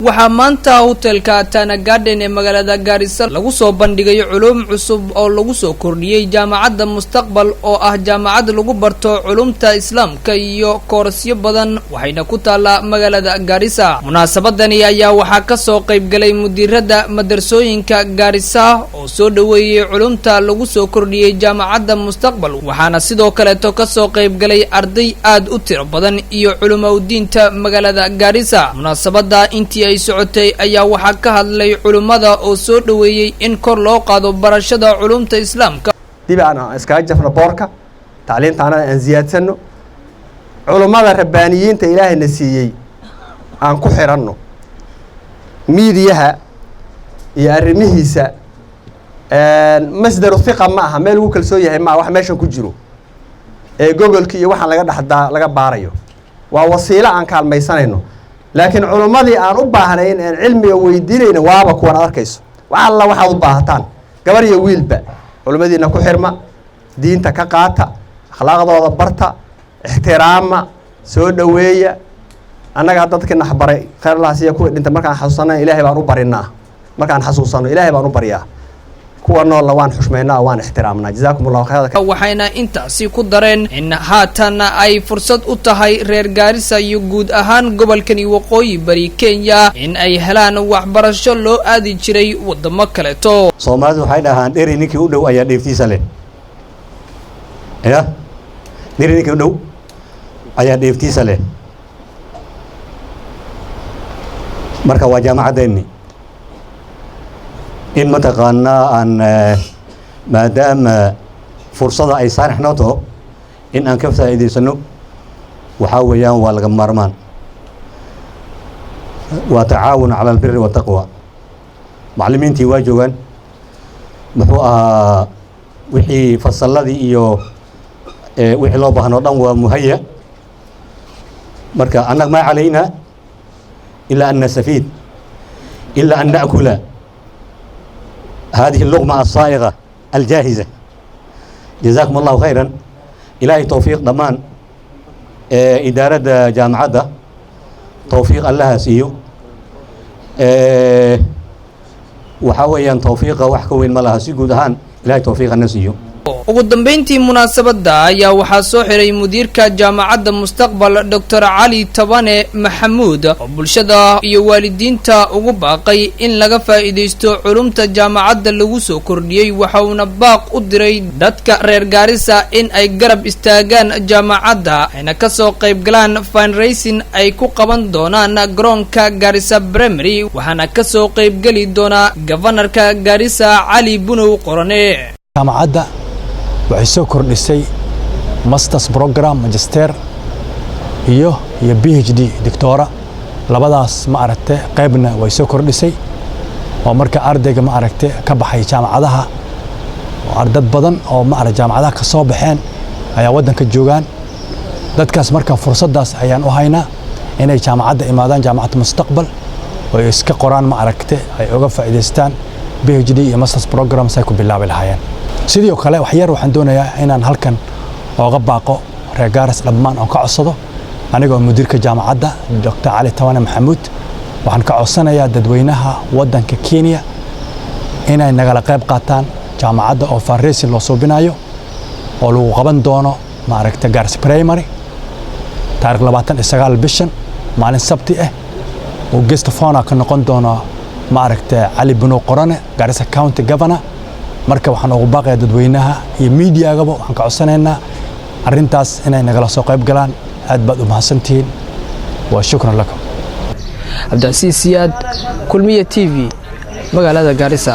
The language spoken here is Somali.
waxaa maanta hotelka Tana Garden ee magaalada Garissa lagu soo bandhigay culum cusub oo lagu soo kordhiyay jaamacadda Mustaqbal oo ah jaamacad lagu barto culumta Islaamka iyo koorsyo badan waxayna ku taala magaalada Garissa. Munaasabadani ayaa waxaa ka soo qayb galay mudiirada madrasooyinka Garissa oo soo dhaweeyay culumta lagu soo kordhiyay jaamacadda Mustaqbal waxaana sidoo kale ka soo qayb galay arday aad u tiro badan iyo culumadiinta magaalada Garissa. Munaasabada intii ay socotay ayaa waxa ka hadlay culimada oo soo dhaweeyay in kor loo qaado barashada culumta Islaamka. dibana iska jafna boorka tacliintaana aan ziyaadsano culimada rabbaaniyiinta Ilaahay na siiyay aan ku xiranno miidiyaha iyo arrimihiisa masdaru thiqa ma aha meel uu kalsoo yahay ma wax meeshan ku jiro Google-ki iyo waxa laga dhaxdaa laga baarayo waa wasiilo aan kaalmaysanayno laakiin culimadii aan u baahnayn in cilmiga weydiinayna waaba kuwan arkayso waxa alla waxa u baahataan gabar iyo wiilba culimadiina ku xirma diinta ka qaata akhlaaqdooda barta ixtiraama soo dhaweeya annaga dadka naxbaray khayr Allah siya ku dhinta markaan xasuusano Ilaahay baan u barinaa markaan xasuusano Ilaahay baan u bariyaa kuwana lawaan xushmeynaa waan ixtiraamnaa jazaakumullahu khayran. waxayna intaasi ku dareen in haatan ay fursad u tahay reer Garissa iyo guud ahaan gobolkan waqooyi bari Kenya in ay helaan waxbarasho loo aadi jiray wadamo kale to Soomaalidu waxay dhahaan dheeri ninkii u dhow ayaa dheeftiisa leh dheeri ninkii u dhow ayaa dheeftiisa leh marka waa jaamacadeeni in mataqaanaa aan maadaama fursada ay saarix noqoto in aan ka faa'iideysano waxa weeyaan waa laga maarmaan waa tacaawun cala albirri wa taqwa macallimiintii waa joogaan muxuu ahaa wixii fasalladii iyo wixii loo baahnoo dhan waa muhaya marka annaga ma calayna ilaa an nastafiid ilaa an na'kula هذه اللقمة الصائغة الجاهزة جزاكم الله خيرا إلهي توفيق ضمان إدارة جامعة توفيق الله سيو وحاويا توفيق وحكوين ملها سيقو دهان إلهي توفيق النسيو. ugu dambeyntii munaasabada ayaa waxaa soo xiray mudiirka jaamacadda Mustaqbal Dr. Ali Tabane Maxamuud oo bulshada iyo waalidiinta ugu baaqay in laga faa'iideysto culumta jaamacadda lagu soo kordhiyay waxauna baaq u diray dadka reer Garissa in ay garab istaagaan jaamacadda ayna ka soo qayb galaan fundraising ay ku qaban doonaan garoonka Garissa Primary waxaana ka soo qayb gali doona governorka Garissa Ali Bunow Qorane. jaamacadda waxay soo kordhisay masters program magister iyo PhD doctora labadaas ma aragtay qaybna way soo kordhisay oo marka ardayga ma aragtay ka baxay jaamacadaha oo ardad badan oo ma aragtay jaamacadaha ka soo baxeen ayaa wadanka joogan dadkaas marka fursadaas ayaan u haynaa inay jaamacadda imaadaan jaamacadda Mustaqbal oo iska qoraan ma aragtay ay uga faa'iideystaan PhD iyo masters programs ay ku bilaabi lahaayeen sidoo kale wax yar waxaan doonayaa inaan halkan ooga baaqo reer Garissa dhammaan oo ka codsado aniga mudiirka jaamacadda Dr. Ali Tabane Maxamuud waxaan ka codsanayaa dadweynaha wadanka Kenya inay nagala qayb qaataan jaamacadda oo fundraising loo suubinayo oo lagu qaban doono ma aragtay Garissa Primary taariikh 29 bishan maalin sabti ah oo guest fauna ka noqon doono ma aragtay Ali Bunow Qorane Garissa County Governor marka waxaan ugu baaqayaa dadweynaha iyo media-gaba waxaan ka codsanaynaa arrintaas inay nagala soo qayb galaan aad baad u mahadsantihiin waa shukran lakum. Abdulcasiis Siyaad Kulmiye TV magaalada Garissa.